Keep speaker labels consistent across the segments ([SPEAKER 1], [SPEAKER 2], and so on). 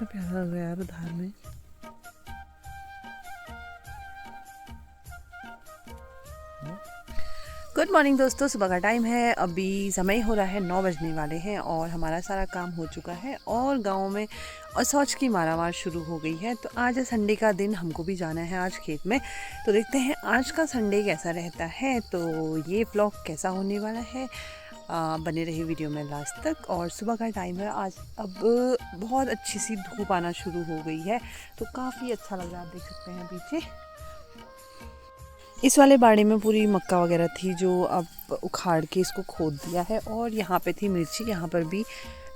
[SPEAKER 1] कितना प्यारा लग रहा है यार धार में। गुड मॉर्निंग दोस्तों, सुबह का टाइम है। अभी समय हो रहा है 9 बजने वाले हैं और हमारा सारा काम हो चुका है और गांव में और शौच की मारामार शुरू हो गई है। तो आज है संडे का दिन, हमको भी जाना है आज खेत में। तो देखते हैं आज का संडे कैसा रहता है। तो ये व्लॉग कैसा होने वाला है, बने रही वीडियो में लास्ट तक। और सुबह का टाइम है आज, अब बहुत अच्छी सी धूप आना शुरू हो गई है तो काफ़ी अच्छा लग रहा है। आप देख सकते हैं पीछे इस वाले बाड़े में पूरी मक्का वगैरह थी जो अब उखाड़ के इसको खोद दिया है। और यहाँ पे थी मिर्ची, यहाँ पर भी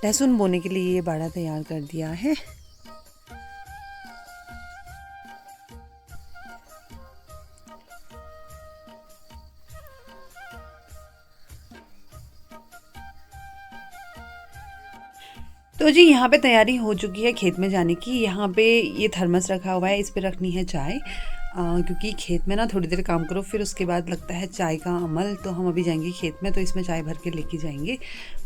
[SPEAKER 1] लहसुन बोने के लिए ये बाड़ा तैयार कर दिया है। तो जी यहाँ पे तैयारी हो चुकी है खेत में जाने की। यहाँ पे ये थर्मस रखा हुआ है, इस पे रखनी है चाय, क्योंकि खेत में ना थोड़ी देर काम करो फिर उसके बाद लगता है चाय का अमल। तो हम अभी जाएंगे खेत में, तो इसमें चाय भर के लेके जाएंगे।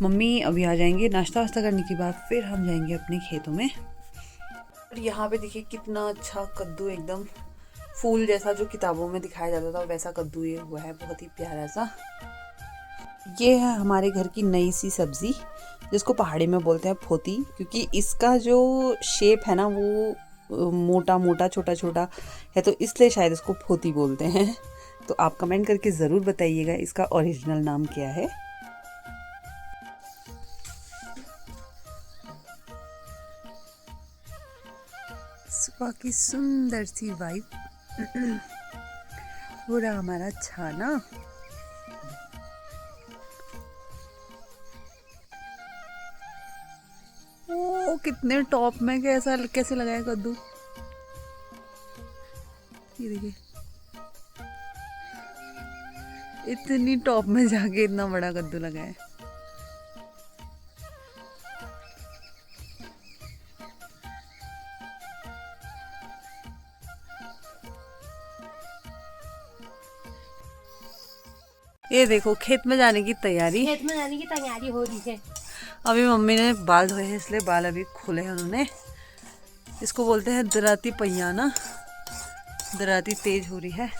[SPEAKER 1] मम्मी अभी आ जाएंगे नाश्ता वास्ता करने के बाद, फिर हम जाएंगे अपने खेतों में। और यहाँ पे देखिए कितना अच्छा कद्दू, एकदम फूल जैसा जो किताबों में दिखाया जाता था वैसा कद्दू ये हुआ है, बहुत ही प्यारा सा। ये है हमारे घर की नई सी सब्ज़ी जिसको पहाड़ी में बोलते हैं फोती, क्योंकि इसका जो शेप है ना वो मोटा मोटा छोटा छोटा है, तो इसलिए शायद इसको फोती बोलते हैं। तो आप कमेंट करके ज़रूर बताइएगा इसका ओरिजिनल नाम क्या है। सुबह की सुंदर सी वाइब हो रहा हमारा छाना। ओ कितने टॉप में, कैसा कैसे लगा है कद्दू, ये देखिए इतनी टॉप में जाके इतना बड़ा कद्दू लगा है। ये देखो खेत में जाने की तैयारी,
[SPEAKER 2] खेत में जाने की तैयारी हो रही है।
[SPEAKER 1] अभी मम्मी ने बाल धोए हैं इसलिए बाल अभी खुले हैं उन्होंने। इसको बोलते हैं दराती पहिया ना, दराती तेज हो रही है।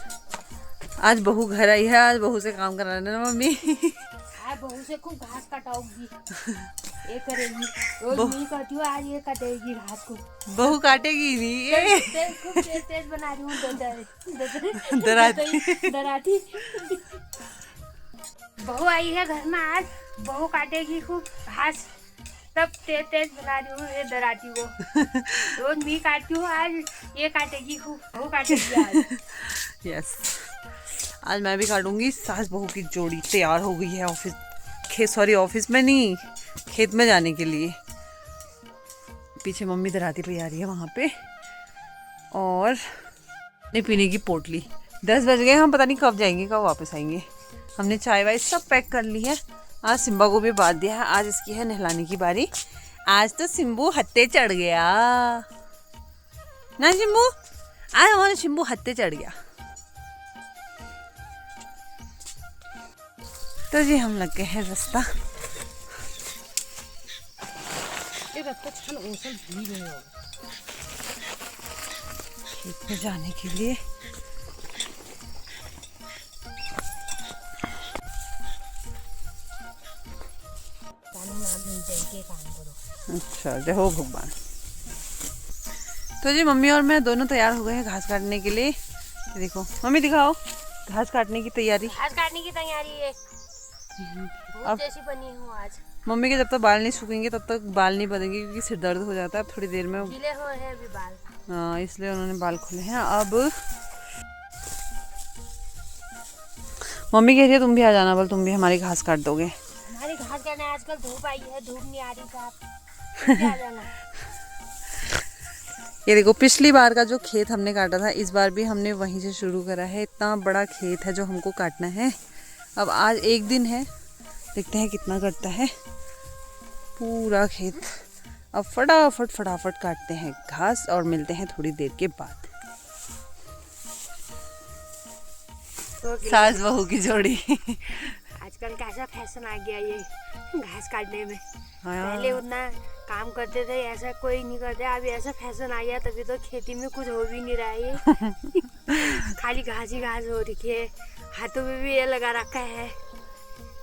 [SPEAKER 1] आज बहू घर आई है, आज बहू से काम कराने ना मम्मी।
[SPEAKER 2] आज बहू से खूब घास कटाऊंगी, ये करेगी रोज नहीं करती हूँ, आज ये काटेगी घास को।
[SPEAKER 1] बहू काटेगी नहीं, ये
[SPEAKER 2] खूब तेज तेज बना रही हूँ
[SPEAKER 1] दराती
[SPEAKER 2] दराती। बहू आई है घर में, आज बहू काटेगी खूब घास, सब तेज तेज बना रही हूँ ये दराती को। रोज मैं काटती हूँ, आज ये काटेगी खूब, बहू काटेगी आज।
[SPEAKER 1] यस, आज मैं भी काटूंगी। सास बहू की जोड़ी तैयार हो गई है ऑफिस में नहीं, खेत में जाने के लिए। पीछे मम्मी दराती पे आ रही है वहाँ पे। और नहीं पीने की पोटली, 10 बज गए, हम पता नहीं कब जाएंगे कब वापस आएंगे। हमने चाय वाय सब पैक कर ली है। आज सिम्बा को भी बांध दिया है, आज इसकी है नहलाने की बारी। आज तो सिम्बू हत्ते चढ़ गया ना सिम्बू, आज हमारा सिम्बू हत्ते चढ़ गया। तो जी हम लग गए हैं रास्ता। खेत में जाने के लिए। अच्छा जय हो भगवान। तो जी मम्मी और मैं दोनों तैयार हो गए हैं घास काटने के लिए। देखो मम्मी दिखाओ घास काटने की तैयारी।
[SPEAKER 2] घास काटने की तैयारी है,
[SPEAKER 1] अब
[SPEAKER 2] जैसी बनी हूँ आज।
[SPEAKER 1] मम्मी के जब तक बाल नहीं सूखेंगे तब तक बाल नहीं बनेंगे, क्योंकि सिर दर्द हो जाता है। अब थोड़ी देर में
[SPEAKER 2] गीले हो हैं अभी बाल,
[SPEAKER 1] हाँ इसलिए उन्होंने बाल खोले हैं। अब मम्मी कह रही है तुम भी आ जाना, बोल तुम भी हमारी घास काट दोगे।
[SPEAKER 2] हमारी घास काटने आजकल धूप आई है, धूप नहीं आ रही साहब, तुम भी आ जाना।
[SPEAKER 1] ये देखो पिछली बार का जो खेत हमने काटा था, इस बार भी हमने वहीं से शुरू करा है। इतना बड़ा खेत है जो हमको काटना है। अब आज एक दिन है, देखते हैं कितना कटता है पूरा खेत। अब फटाफट काटते हैं घास और मिलते हैं थोड़ी देर के बाद। सास बहू की जोड़ी।
[SPEAKER 2] आजकल कैसा फैशन आ गया ये घास काटने में।
[SPEAKER 1] हाँ
[SPEAKER 2] पहले उतना काम करते थे, ऐसा कोई नहीं करते। अभी ऐसा फैशन आ गया, तभी तो खेती में कुछ हो भी नहीं रहा है ये। खाली घास ही घास हो रखी है। हाथों में भी ये लगा रखा है,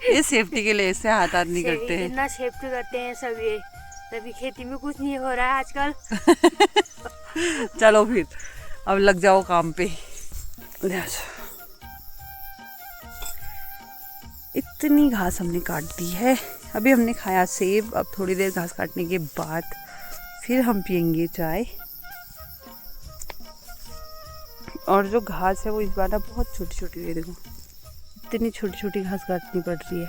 [SPEAKER 1] ये सेफ्टी के लिए इससे हाथ नहीं करते हैं।
[SPEAKER 2] इतना सेफ्टी करते हैं सब ये, तभी खेती में कुछ नहीं हो रहा है आजकल।
[SPEAKER 1] चलो फिर अब लग जाओ काम पे। ले आ जाओ। इतनी घास हमने काट दी है। अभी हमने खाया सेब। अब थोड़ी देर घास काटने के बाद फिर हम पियेंगे चाय। और जो घास है वो इस बार ना बहुत छोटी छोटी है। देखो इतनी छोटी छोटी घास काटनी पड़ रही है।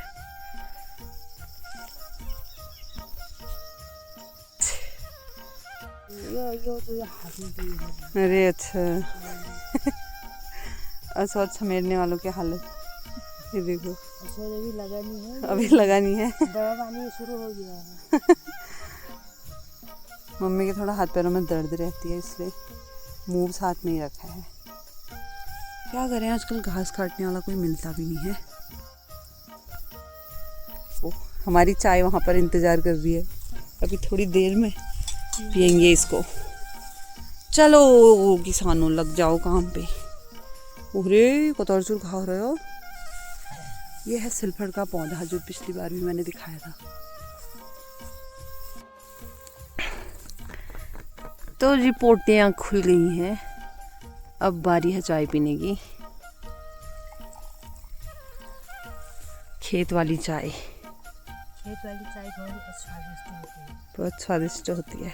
[SPEAKER 1] अरे अच्छा। अच्छा मेरने वालों की हालत ये देखो।
[SPEAKER 2] अभी लगानी है,
[SPEAKER 1] अभी लगानी है।
[SPEAKER 2] दवा पानी शुरू हो गया है।
[SPEAKER 1] मम्मी के थोड़ा हाथ पैरों में दर्द रहती है, इसलिए मूव साथ में ही रखा है। क्या करें, आजकल घास काटने वाला कोई मिलता भी नहीं है। ओ, हमारी चाय वहाँ पर इंतज़ार कर रही है। अभी थोड़ी देर में पियेंगे इसको। चलो किसानों लग जाओ काम पे। अरे कतौर चूर खा रहे हो। ये है सिल्फर का पौधा जो पिछली बार भी मैंने दिखाया था। तो जी पोटियाँ खुल गई हैं। अब बारी है चाय पीने की। खेत वाली चाय
[SPEAKER 2] बहुत स्वादिष्ट होती है।
[SPEAKER 1] बहुत स्वादिष्ट होती है।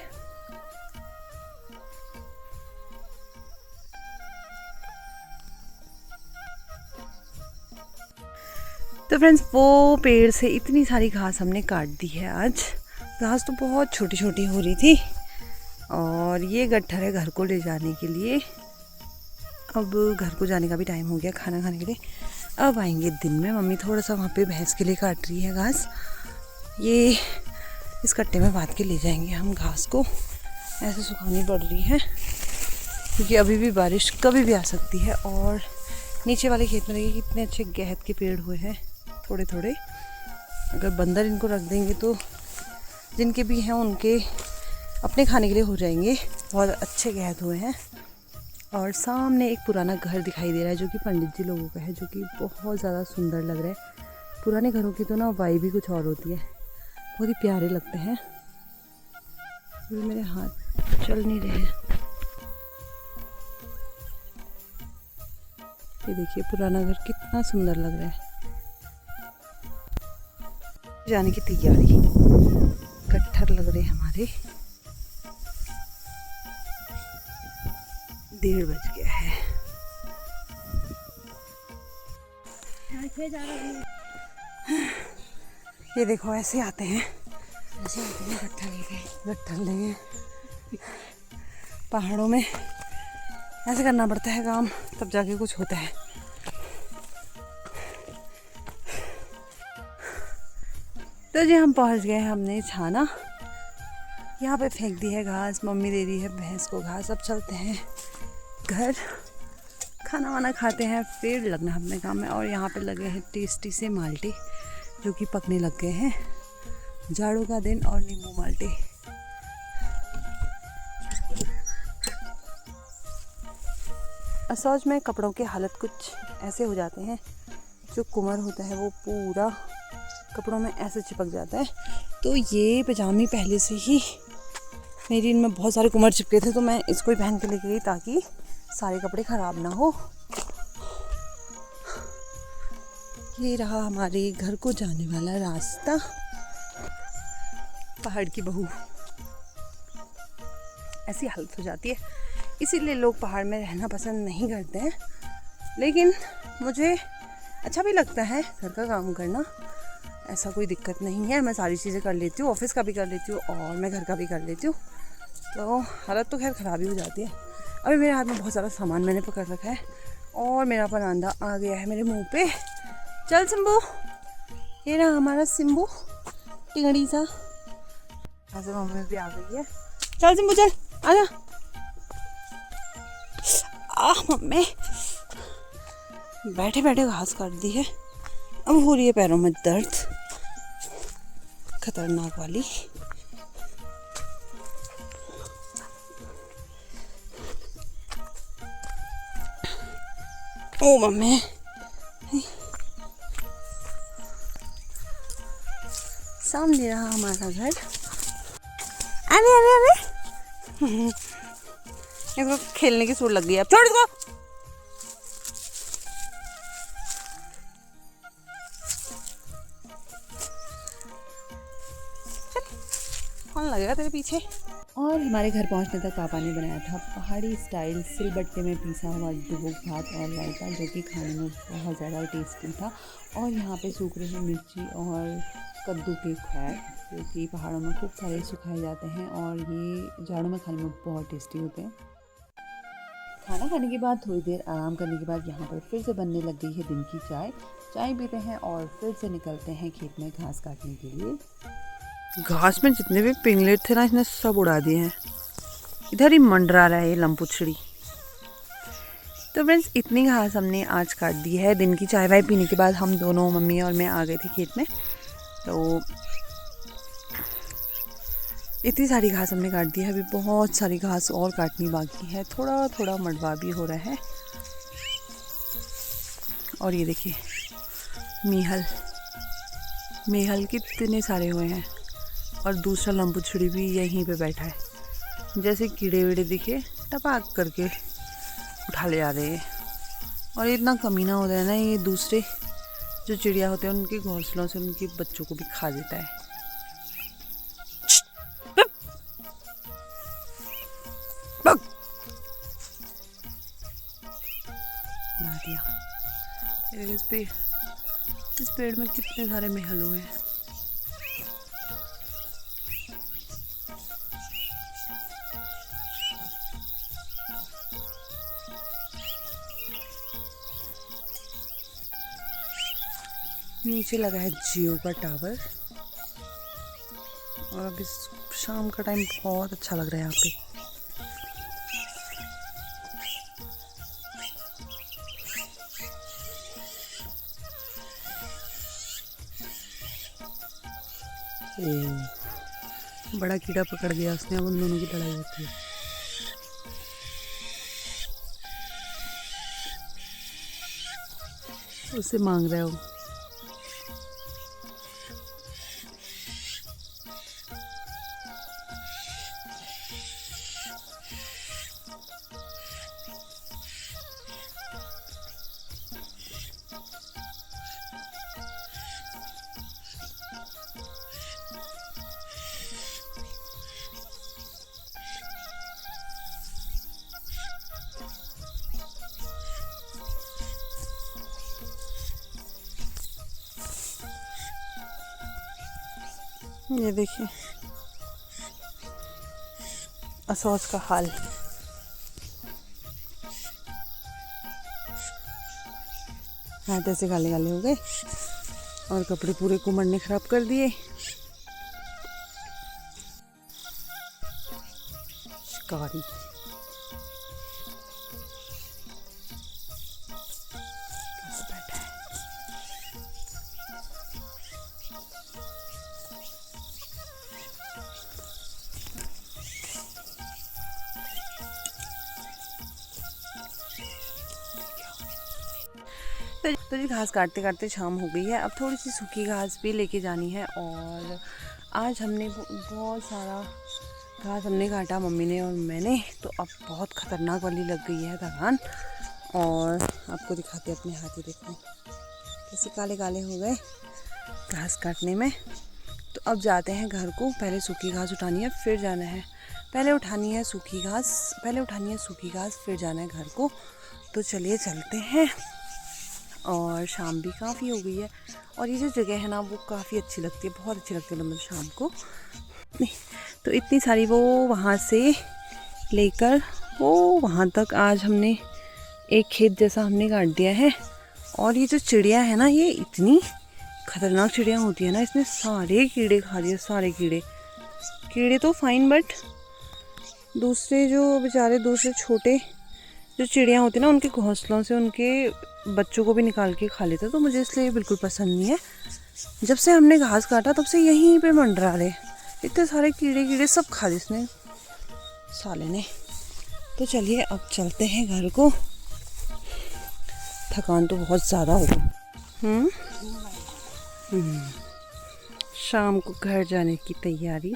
[SPEAKER 1] तो फ्रेंड्स वो पेड़ से इतनी सारी घास हमने काट दी है आज। घास तो बहुत छोटी छोटी हो रही थी। और ये गट्ठर है घर को ले जाने के लिए। अब घर को जाने का भी टाइम हो गया खाना खाने के लिए। अब आएंगे दिन में। मम्मी थोड़ा सा वहाँ पे भैंस के लिए काट रही है घास। ये इस कट्टे में बांध के ले जाएंगे हम घास को। ऐसे सुखानी पड़ रही है क्योंकि अभी भी बारिश कभी भी आ सकती है। और नीचे वाले खेत में देखिए कितने अच्छे गहत के पेड़ हुए हैं थोड़े थोड़े। अगर बंदर इनको रख देंगे तो जिनके भी हैं उनके अपने खाने के लिए हो जाएंगे। बहुत अच्छे गहत हुए हैं। और सामने एक पुराना घर दिखाई दे रहा है जो कि पंडित जी लोगों का है, जो कि बहुत ज़्यादा सुंदर लग रहा है। पुराने घरों की तो ना वाइब भी कुछ और होती है, बहुत ही प्यारे लगते हैं। मेरे हाथ चल नहीं रहे। ये देखिए पुराना घर कितना सुंदर लग रहा है। जाने की तैयारी। कट्ठर लग रहे हमारे। 1:30 बज गया है। ये देखो ऐसे आते हैं गट्ठर लेके। पहाड़ों में ऐसे करना पड़ता है काम, तब जाके कुछ होता है। तो जी हम पहुंच गए हैं। हमने छाना यहाँ पे फेंक दी है घास। मम्मी दे दी है भैंस को घास। अब चलते हैं घर, खाना वाना खाते हैं, फिर लगना अपने काम में। और यहाँ पे लगे हैं टेस्टी से माल्टे जो कि पकने लग गए हैं। जाड़ों का दिन और नींबू माल्टे। असौज में कपड़ों की हालत कुछ ऐसे हो जाते हैं, जो कुमर होता है वो पूरा कपड़ों में ऐसे चिपक जाता है। तो ये पजामी पहले से ही मेरी इनमें बहुत सारे कुमर चिपके थे, तो मैं इसको ही पहन के लेके गई ताकि सारे कपड़े ख़राब ना हो। ये रहा हमारे घर को जाने वाला रास्ता। पहाड़ की बहू ऐसी हालत हो जाती है, इसीलिए लोग पहाड़ में रहना पसंद नहीं करते हैं। लेकिन मुझे अच्छा भी लगता है घर का काम करना, ऐसा कोई दिक्कत नहीं है। मैं सारी चीज़ें कर लेती हूँ, ऑफिस का भी कर लेती हूँ और मैं घर का भी कर लेती हूँ। तो हालत तो खैर ख़राब ही हो जाती है। अभी मेरे हाथ में बहुत सारा सामान मैंने पकड़ रखा है और मेरा परांदा आ गया है मेरे मुंह पे। चल सिम्बू, ये रहा हमारा सिम्बू टिंगड़ी सा। ऐसे मम्मी भी आ गई है। चल सिम्बू चल आजा। मम्मी बैठे बैठे घास काट दी है, अब हो रही है पैरों में दर्द। खतरनाक वाली। ओ मम्मी, सामने रहा हमारा घर। अरे अरे अरे इसको खेलने की सूर लग गई। अब छोड़ इसको। कौन लगेगा तेरे पीछे। और हमारे घर पहुंचने तक पापा ने बनाया था पहाड़ी स्टाइल सिलबट्टे में पीसा हुआ डुबुक भात और रायता, जो कि खाने में बहुत ज़्यादा टेस्टी था। और यहाँ पे सूख रही है मिर्ची और कद्दू के खैर, जो कि पहाड़ों में खूब सारे सुखाए जाते हैं और ये जाड़ों में खाने में बहुत टेस्टी होते हैं। खाना खाने के बाद थोड़ी देर आराम करने के बाद यहाँ पर फिर से बनने लग गई है दिन की चाय। चाय पीते हैं और फिर से निकलते हैं खेत में घास काटने के लिए। घास में जितने भी पिंगलेट थे ना, इसने सब उड़ा दिए हैं। इधर ही मंडरा रहा है ये लंपुछड़ी। तो फ्रेंड्स, इतनी घास हमने आज काट दी है। दिन की चाय वाय पीने के बाद हम दोनों, मम्मी और मैं, आ गए थे खेत में। तो इतनी सारी घास हमने काट दी है। अभी बहुत सारी घास और काटनी बाकी है। थोड़ा थोड़ा मडवा भी हो रहा है। और ये देखिए मेहल कितने सारे हुए हैं। और दूसरा लंपुछड़ी भी यहीं पे बैठा है। जैसे कीड़े वीड़े दिखे टपाक करके उठा ले जा रहे हैं। और इतना कमीना होता है ना, ये दूसरे जो चिड़िया होते हैं उनके घोंसलों से उनके बच्चों को भी खा देता है। उड़ा दिया। इस पेड़ में कितने सारे मेहल हुए हैं। नीचे लगा है जियो का टावर। और अभी शाम का टाइम बहुत अच्छा लग रहा है यहाँ पे। बड़ा कीड़ा पकड़ गया उसने। अब उन दोनों की लड़ाई होती है। उससे मांग रहा है वो। ये देखिए असोच का हाल। हाथ ऐसे काले काले हो गए और कपड़े पूरे कुमड़ ने खराब कर दिए। शिकारी तो जी घास काटते काटते शाम हो गई है। अब थोड़ी सी सूखी घास भी लेके जानी है। और आज हमने बहुत सारा घास हमने काटा, मम्मी ने और मैंने। तो अब बहुत ख़तरनाक वाली लग गई है थकान। और आपको दिखाते अपने हाथ ही, देखो कैसे काले काले हो गए घास काटने में। तो अब जाते हैं घर को। पहले सूखी घास उठानी है, फिर जाना है। पहले उठानी है सूखी घास, फिर जाना है घर को। तो चलिए चलते हैं। और शाम भी काफ़ी हो गई है। और ये जो जगह है ना, वो काफ़ी अच्छी लगती है, बहुत अच्छी लगती है मतलब शाम को। तो इतनी सारी वो वहाँ से लेकर वो वहाँ तक आज हमने एक खेत जैसा हमने काट दिया है। और ये जो चिड़िया है ना, ये इतनी खतरनाक चिड़िया होती है ना, इसने सारे कीड़े खा दिए। सारे कीड़े तो फाइन, बट दूसरे जो बेचारे दूसरे छोटे जो चिड़िया होती है ना, उनके घोंसलों से उनके बच्चों को भी निकाल के खा लेते हैं। तो मुझे इसलिए बिल्कुल पसंद नहीं है। जब से हमने घास काटा तब से यहीं पे मंडरा रहे, इतने सारे कीड़े कीड़े सब खा दिए इसने साले ने। तो चलिए अब चलते हैं घर को, थकान तो बहुत ज़्यादा हो गई। शाम को घर जाने की तैयारी।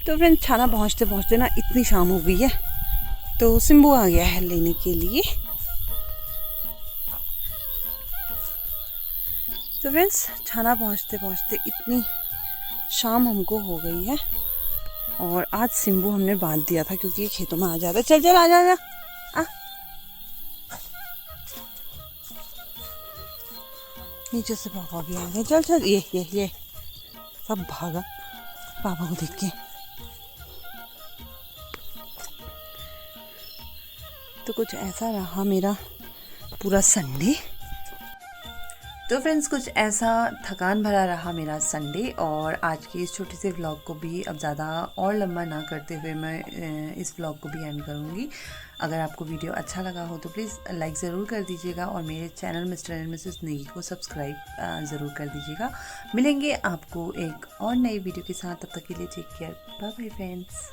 [SPEAKER 1] तो फ्रेंड्स छाना पहुँचते पहुँचते ना इतनी शाम हो गई है, तो सिम्बू आ गया है लेने के लिए। तो फ्रेंड्स छाना पहुँचते पहुँचते इतनी शाम हमको हो गई है, और आज सिम्बू हमने बांध दिया था क्योंकि ये खेतों में आ जाता है। चल चल आ जा आ। नीचे से पापा भी आ गए। चल चल ये सब भागा पापा को देख के। तो कुछ ऐसा रहा मेरा पूरा संडे। तो फ्रेंड्स कुछ ऐसा थकान भरा रहा मेरा संडे, और आज के इस छोटे से व्लॉग को भी अब ज़्यादा और लंबा ना करते हुए मैं इस व्लॉग को भी एंड करूँगी। अगर आपको वीडियो अच्छा लगा हो तो प्लीज़ लाइक ज़रूर कर दीजिएगा, और मेरे channel mister and Mrs Negi को सब्सक्राइब ज़रूर कर दीजिएगा। मिलेंगे आपको एक और नई वीडियो के साथ, तब तक के लिए take care, bye bye friends.